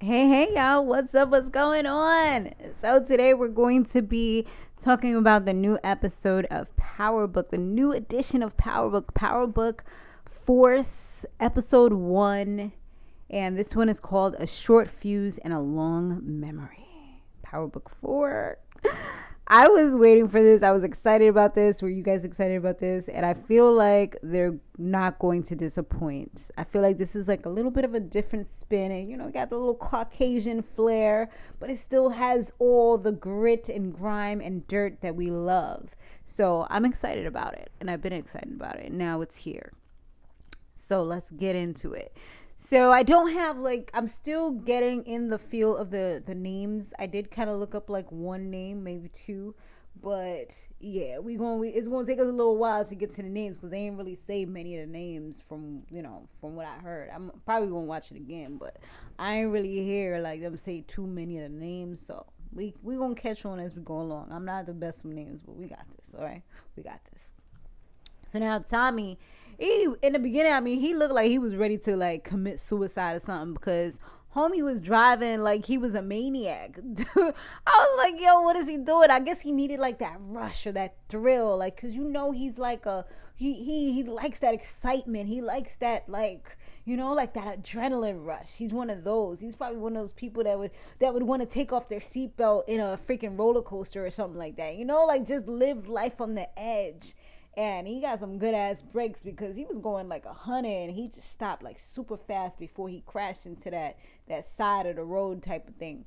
Hey, y'all, what's up? What's going on? So, today we're going to be talking about the new episode of Power Book, the new edition of Power Book Force, episode 1. And this one is called A Short Fuse and a Long Memory. Power Book 4. I was waiting for this. I was excited about this. Were you guys excited about this? And I feel like they're not going to disappoint. I feel like this is like a little bit of a different spin. And, got the little Caucasian flair, but it still has all the grit and grime and dirt that we love. So I'm excited about it. And I've been excited about it. Now it's here. So let's get into it. So I don't have I'm still getting in the feel of the names. I did kind of look up one name, maybe two, but yeah, it's gonna take us a little while to get to the names because they ain't really say many of the names from what I heard. I'm probably gonna watch it again, but I ain't really hear them say too many of the names. So we gonna catch on as we go along. I'm not the best with names, but we got this. All right, we got this. So now Tommy, in the beginning, he looked like he was ready to commit suicide or something because homie was driving like he was a maniac. I was like, yo, what is he doing? I guess he needed that rush or that thrill, because he's he likes that excitement. He likes that that adrenaline rush. He's one of those. He's probably one of those people that would want to take off their seatbelt in a freaking roller coaster or something like that. Just live life on the edge. And he got some good ass brakes because he was going 100 and he just stopped super fast before he crashed into that side of the road type of thing.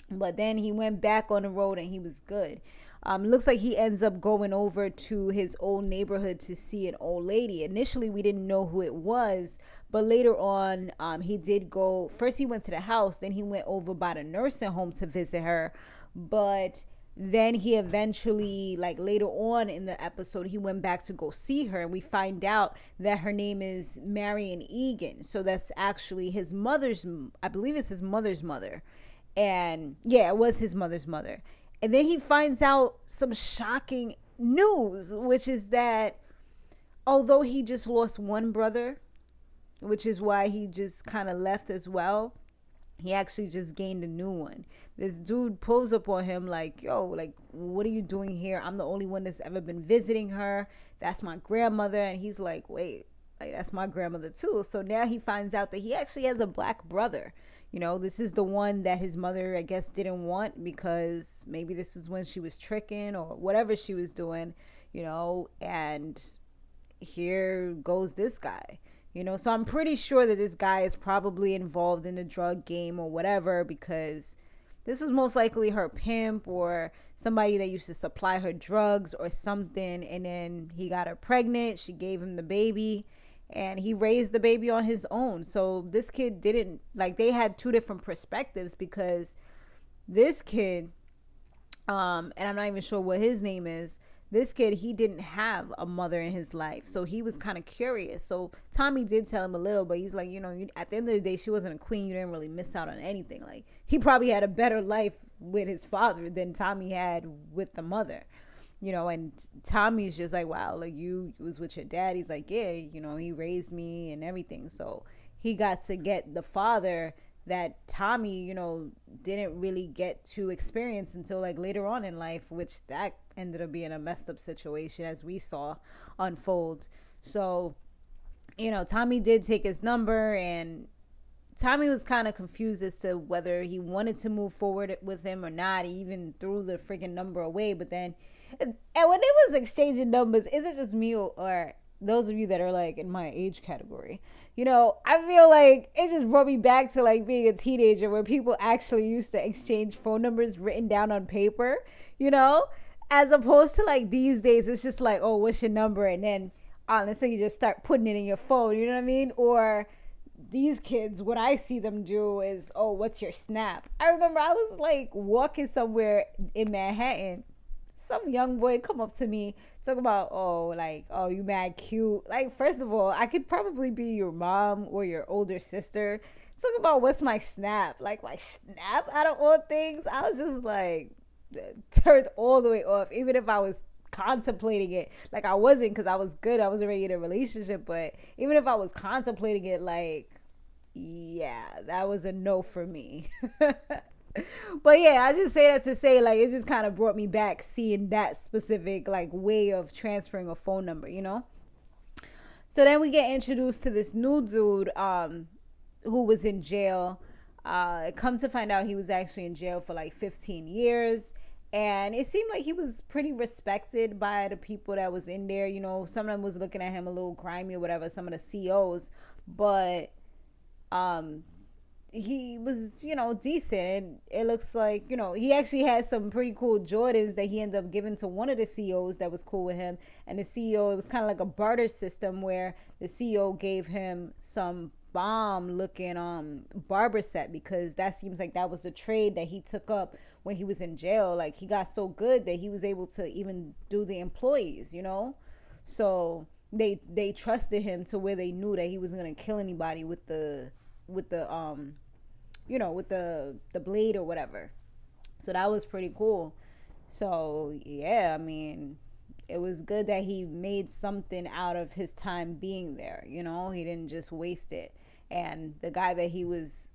But then he went back on the road and he was good. Looks like he ends up going over to his old neighborhood to see an old lady. Initially, we didn't know who it was, but later on, he did go. First, he went to the house, then he went over by the nursing home to visit her. But then he eventually, later on in the episode, he went back to go see her, and we find out that her name is Marion Egan. So that's actually his mother's, I believe it's his mother's mother. And yeah, it was his mother's mother. And then he finds out some shocking news, which is that although he just lost one brother, which is why he just kind of left as well, he actually just gained a new one. This dude pulls up on him yo, what are you doing here? I'm the only one that's ever been visiting her. That's my grandmother. And he's like, wait, that's my grandmother too. So now he finds out that he actually has a black brother. This is the one that his mother, I guess, didn't want because maybe this was when she was tricking or whatever she was doing, and here goes this guy. So I'm pretty sure that this guy is probably involved in the drug game or whatever because this was most likely her pimp or somebody that used to supply her drugs or something. And then he got her pregnant. She gave him the baby and he raised the baby on his own. So this kid didn't, they had two different perspectives because this kid, and I'm not even sure what his name is, this kid, he didn't have a mother in his life. So he was kind of curious. So Tommy did tell him a little, but he's like, at the end of the day, she wasn't a queen. You didn't really miss out on anything. He probably had a better life with his father than Tommy had with the mother. And Tommy's just like, wow, you was with your dad. He's like, yeah, he raised me and everything. So he got to get the father that Tommy, didn't really get to experience until later on in life, which that ended up being a messed up situation as we saw unfold. So, Tommy did take his number and Tommy was kind of confused as to whether he wanted to move forward with him or not. He even threw the freaking number away. But then, and when it was exchanging numbers, is it just me or those of you that are in my age category, I feel it just brought me back to being a teenager where people actually used to exchange phone numbers written down on paper, as opposed to these days, it's just oh, what's your number? And then honestly, you just start putting it in your phone, you know what I mean? Or these kids, what I see them do is, oh, what's your snap? I remember I was walking somewhere in Manhattan. Some young boy come up to me, talk about, oh, you mad cute. First of all, I could probably be your mom or your older sister. Talk about what's my snap. My snap out of all things. I was just turned all the way off, even if I was contemplating it. I wasn't because I was good. I was already in a relationship. But even if I was contemplating it, Yeah, that was a no for me. But yeah, I just say that to say, like, it just kind of brought me back seeing that specific like way of transferring a phone number, you know. So then we get introduced to this new dude, who was in jail. Come to find out, he was actually in jail for like 15 years. And it seemed like he was pretty respected by the people that was in there. You know, some of them was looking at him a little grimy or whatever, some of the COs. But um, he was, you know, decent. And it looks like, you know, he actually had some pretty cool Jordans that he ended up giving to one of the CEOs that was cool with him. And the CEO, it was kind of like a barter system where the CEO gave him some bomb looking barber set, because that seems like that was the trade that he took up when he was in jail. Like, he got so good that he was able to even do the employees, you know. So they trusted him to where they knew that he wasn't gonna kill anybody with the you know, with the blade or whatever. So that was pretty cool. So yeah, I mean, it was good that he made something out of his time being there, you know. He didn't just waste it. And the guy that he was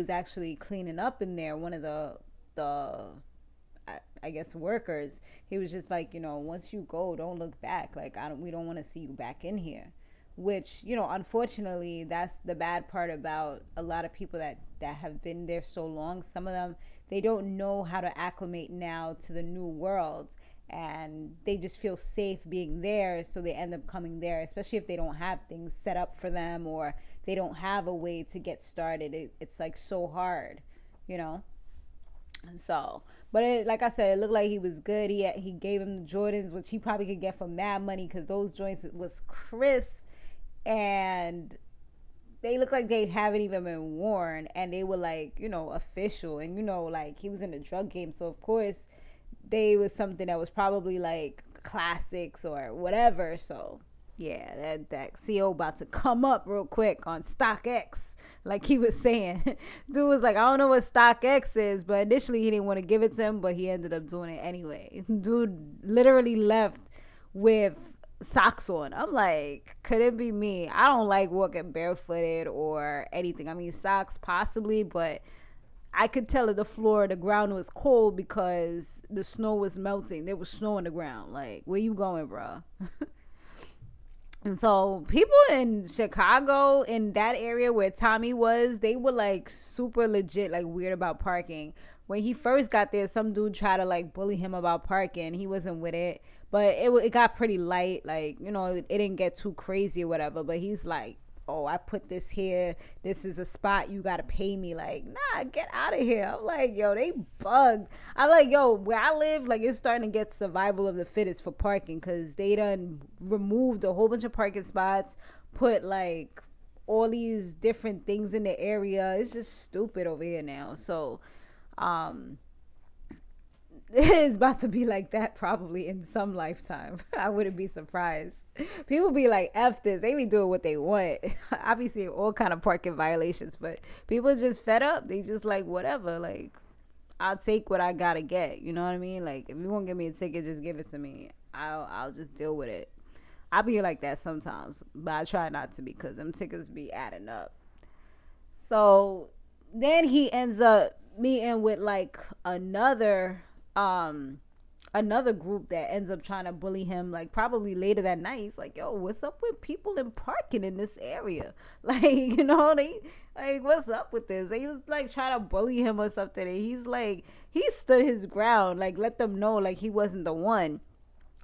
actually cleaning up in there, one of the I guess workers, he was just like, you know, once you go, don't look back. Like, we don't want to see you back in here. Which, you know, unfortunately, that's the bad part about a lot of people that have been there so long. Some of them, they don't know how to acclimate now to the new world, and they just feel safe being there, so they end up coming there, especially if they don't have things set up for them, or they don't have a way to get started. It's like so hard, you know. So, but like I said, it looked like he was good. He gave him the Jordans, which he probably could get for mad money, because those joints was crisp, and they look like they haven't even been worn, and they were like, you know, official. And you know, like, he was in the drug game, so of course they was something that was probably like classics or whatever. So yeah, that CO about to come up real quick on StockX, like he was saying. Dude was like, I don't know what StockX is, but initially he didn't want to give it to him, but he ended up doing it anyway. Dude literally left with socks on. I'm like, could it be me? I don't like walking barefooted or anything. I mean, socks possibly, but I could tell that the ground was cold because the snow was melting. There was snow on the ground. Like, where you going, bro? And so people in Chicago, in that area where Tommy was, they were like super legit, like weird about parking. When he first got there, some dude tried to like bully him about parking. He wasn't with it, but it got pretty light. Like, you know, it didn't get too crazy or whatever. But he's like, oh, I put this here. This is a spot. You got to pay me. Like, nah, get out of here. I'm like, yo, they bugged. I'm like, yo, where I live, like, it's starting to get survival of the fittest for parking, because they done removed a whole bunch of parking spots, put, like, all these different things in the area. It's just stupid over here now. So, um, it's about to be like that probably in some lifetime. I wouldn't be surprised. People be like, F this. They be doing what they want. I be seeing all kind of parking violations, but people just fed up. They just like, whatever. Like, I'll take what I gotta get. You know what I mean? Like, if you won't give me a ticket, just give it to me. I'll just deal with it. I be like that sometimes, but I try not to, because them tickets be adding up. So then he ends up meeting with like um another group that ends up trying to bully him, like probably later that night. He's like, yo, what's up with people in parking in this area? Like, you know, they like, what's up with this? They was like trying to bully him or something, and he's like, he stood his ground, like let them know like he wasn't the one.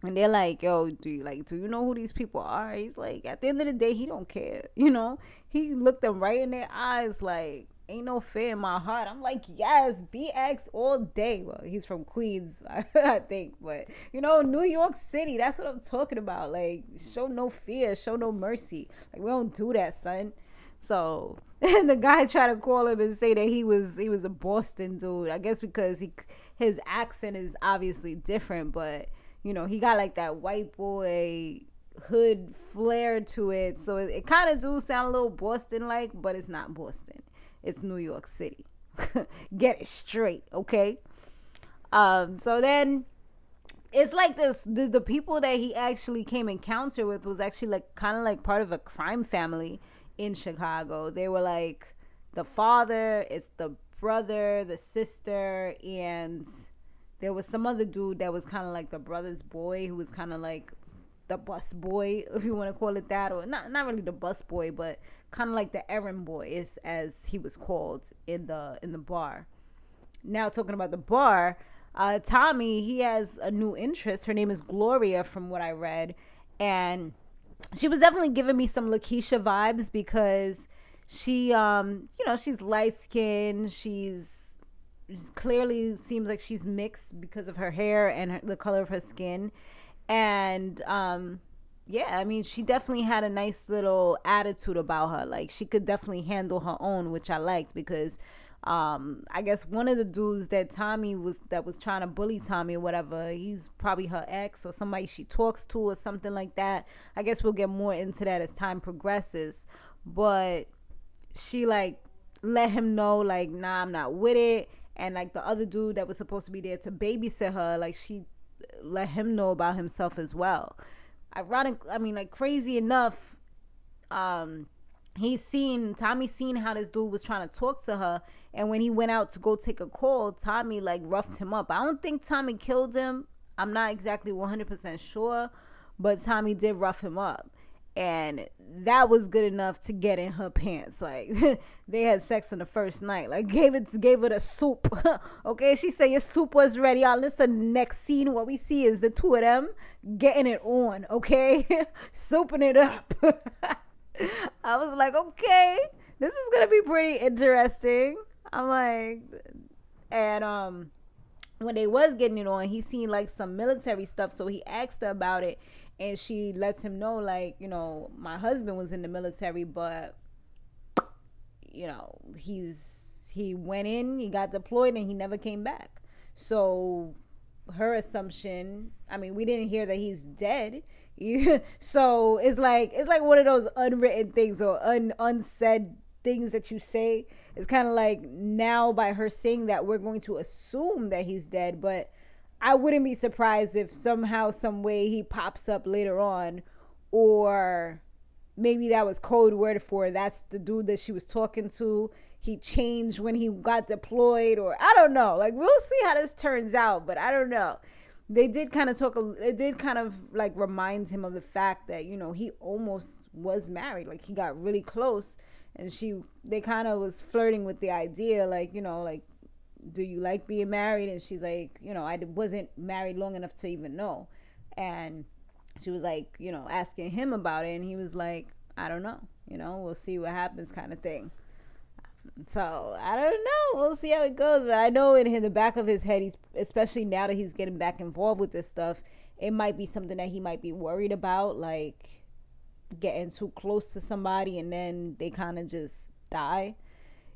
And they're like, yo, do you know who these people are? He's like, at the end of the day, he don't care. You know, he looked them right in their eyes like, ain't no fear in my heart. I'm like, yes, BX all day. Well, he's from Queens, I think. But, you know, New York City, that's what I'm talking about. Like, show no fear, show no mercy. Like, we don't do that, son. So, and the guy tried to call him and say that he was a Boston dude. I guess because his accent is obviously different, but you know, he got like that white boy hood flair to it. So it kind of do sound a little Boston like, but it's not Boston. It's New York City. Get it straight, okay? So then it's like this, the people that he actually came encounter with was actually like kind of like part of a crime family in Chicago. They were like the father, it's the brother, the sister, and there was some other dude that was kind of like the brother's boy, who was kind of like the bus boy, if you want to call it that, or not really the bus boy, but kind of like the errand boy, is as he was called in the bar. Now talking about the bar, Tommy, he has a new interest. Her name is Gloria, from what I read, and she was definitely giving me some Lakeisha vibes because she, she's light skinned. She's clearly seems like she's mixed because of her hair and the color of her skin, and yeah, I mean, she definitely had a nice little attitude about her. Like, she could definitely handle her own, which I liked because I guess one of the dudes that was trying to bully Tommy or whatever, he's probably her ex or somebody she talks to or something like that. I guess we'll get more into that as time progresses, but she like let him know like, nah, I'm not with it. And like the other dude that was supposed to be there to babysit her, like she let him know about himself as well. Ironic, I mean, like, crazy enough, Tommy seen how this dude was trying to talk to her, and when he went out to go take a call, Tommy like roughed him up. I don't think Tommy killed him. I'm not exactly 100% sure, but Tommy did rough him up, and that was good enough to get in her pants. Like, they had sex on the first night. Like, gave it a soup. Okay, she said your soup was ready. Y'all, listen, next scene, what we see is the two of them getting it on. Okay, souping it up. I was like, okay, this is gonna be pretty interesting. I'm like, and when they was getting it on, he seen like some military stuff, so he asked her about it, and she lets him know, like, my husband was in the military, but he went in, he got deployed, and he never came back. So her assumption, I mean, we didn't hear that he's dead. So it's like one of those unwritten things or unsaid things that you say. It's kind of like, now by her saying that, we're going to assume that he's dead, but I wouldn't be surprised if somehow, some way, he pops up later on, or maybe that was code word for that's the dude that she was talking to. He changed when he got deployed, or I don't know. Like, we'll see how this turns out, but I don't know. They did kind of like remind him of the fact that, he almost was married. Like, he got really close, and they kind of was flirting with the idea, like, like, do you like being married? And she's like, I wasn't married long enough to even know. And she was like, asking him about it, and he was like, I don't know, we'll see what happens, kind of thing. So I don't know, we'll see how it goes. But I know in the back of his head, he's, especially now that he's getting back involved with this stuff, it might be something that he might be worried about, like getting too close to somebody and then they kind of just die.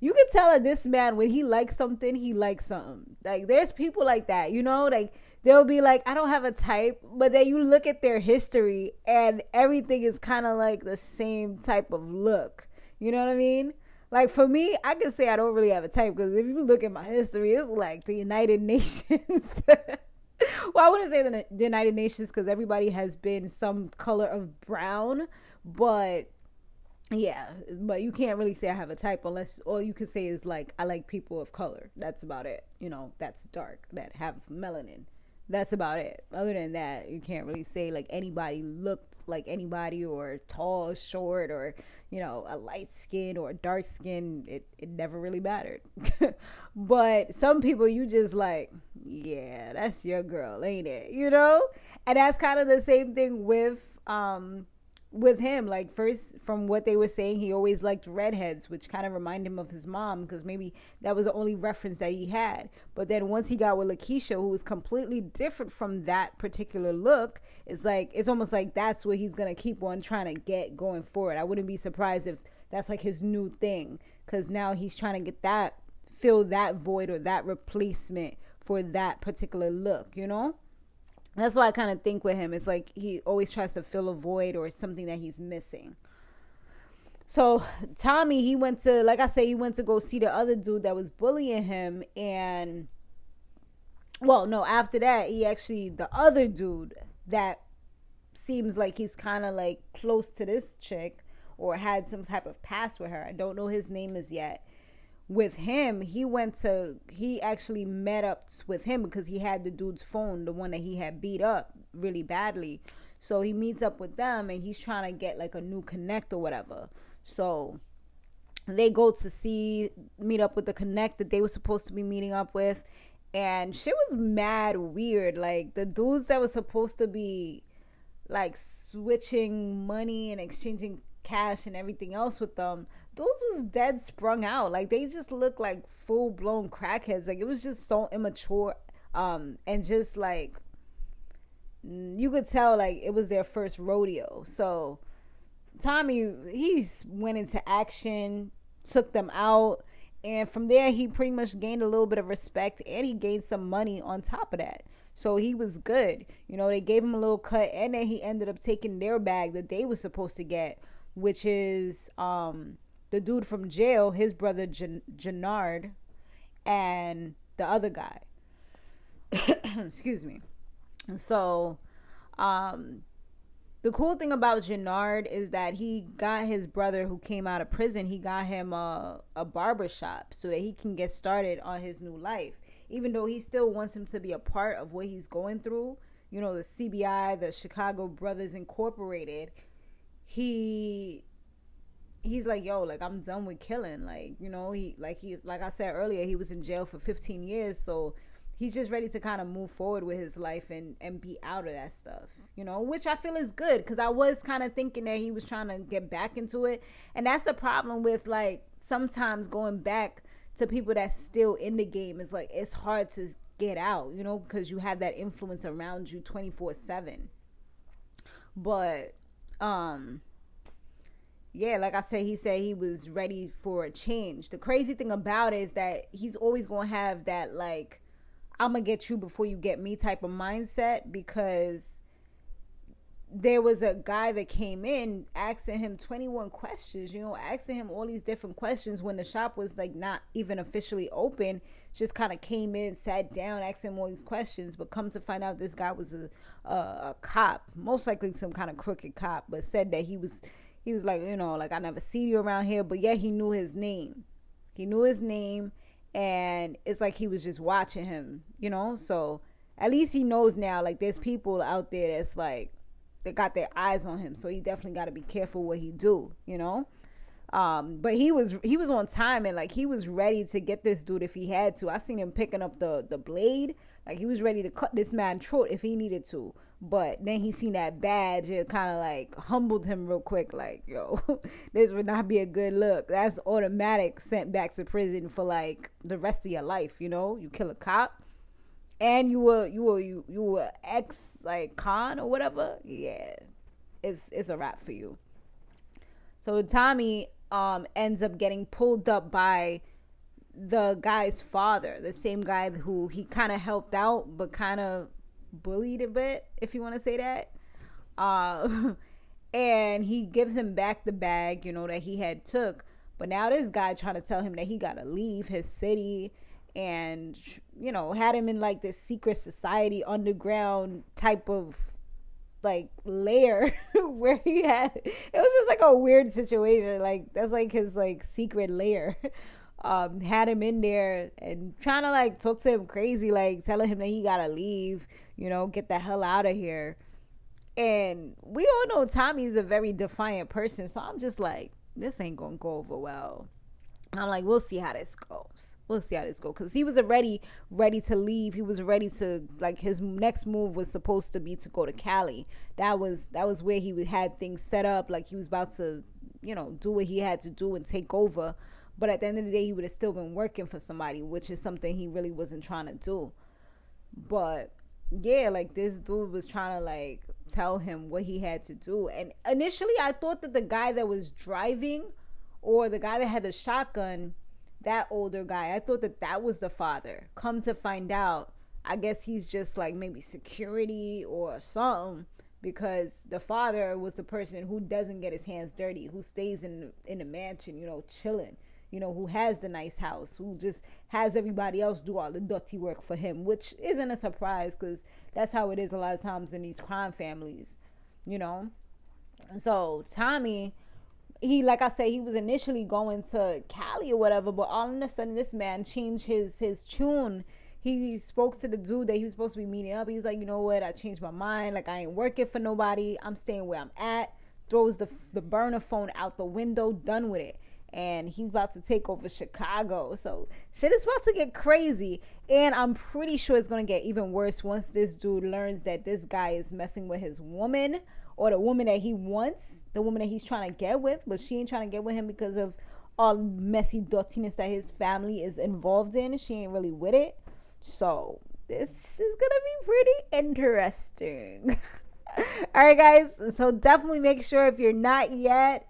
You can tell that this man, when he likes something, he likes something. Like, there's people like that, like, they'll be like, I don't have a type, but then you look at their history and everything is kind of like the same type of look. You know what I mean? Like, for me, I can say I don't really have a type, because if you look at my history, it's like the United Nations. Well, I wouldn't say the United Nations, because everybody has been some color of brown, but yeah, but you can't really say I have a type unless all you can say is like, I like people of color. That's about it. That's dark, that have melanin. That's about it. Other than that, you can't really say like anybody looked like anybody, or tall, short, or a light skin or dark skin. It never really mattered. But some people, you just like, yeah, that's your girl, ain't it? And that's kind of the same thing with him. Like, first, from what they were saying, he always liked redheads, which kind of reminded him of his mom, because maybe that was the only reference that he had. But then once he got with Lakeisha, who was completely different from that particular look, it's almost like that's what he's gonna keep on trying to get going forward. I wouldn't be surprised if that's like his new thing, because now he's trying to get fill that void or that replacement for that particular look. That's why I kind of think with him, it's like he always tries to fill a void or something that he's missing. So Tommy, he went to go see the other dude that was bullying him. And, well, no, after that, the other dude that seems like he's kind of like close to this chick, or had some type of past with her. I don't know his name as yet. With him, he actually met up with him because he had the dude's phone, the one that he had beat up really badly. So he meets up with them and he's trying to get like a new connect or whatever. So they go to meet up with the connect that they were supposed to be meeting up with, and shit was mad weird. Like the dudes that was supposed to be like switching money and exchanging cash and everything else with them, those was dead sprung out. Like they just looked like full blown crackheads. Like it was just so immature, and just like you could tell like it was their first rodeo. So Tommy, he went into action, took them out, and from there he pretty much gained a little bit of respect, and he gained some money on top of that. So he was good. You know, they gave him a little cut, and then he ended up taking their bag that they were supposed to get, which is the dude from jail, his brother Jannard, and the other guy. Excuse me. So, the cool thing about Jannard is that he got his brother who came out of prison, he got him a barber shop so that he can get started on his new life. Even though he still wants him to be a part of what he's going through, you know, the CBI, the Chicago Brothers Incorporated, he's like, yo, like I'm done with killing. Like, you know, like I said earlier, he was in jail for 15 years, so he's just ready to kind of move forward with his life and be out of that stuff, you know, which I feel is good, because I was kind of thinking that he was trying to get back into it. And that's the problem with like sometimes going back to people that's still in the game. Is like it's hard to get out, you know, because you have that influence around you 24/7. But yeah, like I said, he said he was ready for a change. The crazy thing about it is that he's always gonna have that like I'm gonna get you before you get me type of mindset, because there was a guy that came in asking him 21 questions, you know, asking him all these different questions when the shop was like not even officially open. Just kind of came in, sat down, asked him all these questions, but come to find out this guy was a cop, most likely some kind of crooked cop, but said that he was like, you know, like I never seen you around here, but yeah, he knew his name. And it's like he was just watching him, you know. So at least he knows now, like there's people out there that's like they got their eyes on him, so he definitely got to be careful what he do, you know. But he was on time, and like he was ready to get this dude if he had to. I seen him picking up the blade, like he was ready to cut this man's throat if he needed to. But then he seen that badge, it kind of like humbled him real quick, like, yo, this would not be a good look. That's automatic, sent back to prison for like the rest of your life, you know. You kill a cop and you were ex like con or whatever. Yeah, it's a wrap for you. So Tommy ends up getting pulled up by the guy's father, the same guy who he kind of helped out but kind of bullied a bit, if you want to say that. And he gives him back the bag, you know, that he had took. But now this guy trying to tell him that he got to leave his city, and, you know, had him in like this secret society underground type of like lair where he had, it was just like a weird situation. Like that's like his like secret lair. Had him in there and trying to like talk to him crazy, like telling him that he gotta leave, you know, get the hell out of here. And we all know Tommy's a very defiant person, so I'm just like, this ain't gonna go over well. I'm like, we'll see how this goes. Because he was already ready to leave. He was ready to, like, his next move was supposed to be to go to Cali. That was where he had things set up. Like, he was about to, you know, do what he had to do and take over. But at the end of the day, he would have still been working for somebody, which is something he really wasn't trying to do. But yeah, like this dude was trying to like tell him what he had to do. And initially I thought that the guy that was driving, or the guy that had the shotgun, that older guy, I thought that was the father. Come to find out, I guess he's just like maybe security or something, because the father was the person who doesn't get his hands dirty, who stays in the mansion, you know, chilling, you know, who has the nice house, who just has everybody else do all the dirty work for him, which isn't a surprise, because that's how it is a lot of times in these crime families, you know. So Tommy he, like I said, he was initially going to Cali or whatever, but all of a sudden this man changed his tune. He spoke to the dude that he was supposed to be meeting up. He's like, you know what, I changed my mind. Like, I ain't working for nobody. I'm staying where I'm at. Throws the burner phone out the window, done with it. And he's about to take over Chicago. So shit is about to get crazy. And I'm pretty sure it's going to get even worse once this dude learns that this guy is messing with his woman, or the woman that he wants, the woman that he's trying to get with, but she ain't trying to get with him because of all messy dirtiness that his family is involved in. She ain't really with it. So this is going to be pretty interesting. All right, guys. So definitely make sure, if you're not yet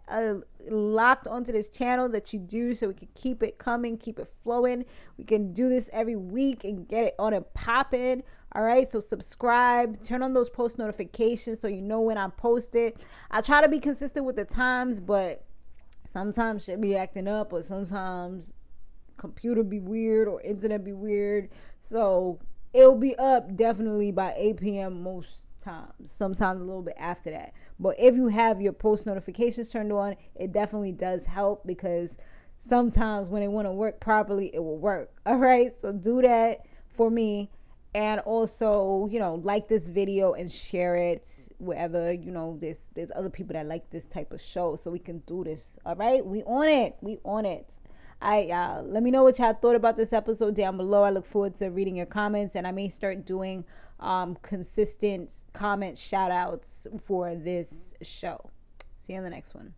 locked onto this channel, that you do, so we can keep it coming, keep it flowing. We can do this every week and get it on and popping. All right, so subscribe, turn on those post notifications so you know when I post it. I try to be consistent with the times, but sometimes shit be acting up, or sometimes computer be weird or internet be weird. So it'll be up definitely by 8 p.m. most times, sometimes a little bit after that. But if you have your post notifications turned on, it definitely does help, because sometimes when it want to work properly, it will work. All right, so do that for me. And also, you know, like this video and share it wherever, you know, there's other people that like this type of show, so we can do this. All right, we on it. All right, y'all, let me know what y'all thought about this episode down below. I look forward to reading your comments, and I may start doing consistent comment shout outs for this show. See you in the next one.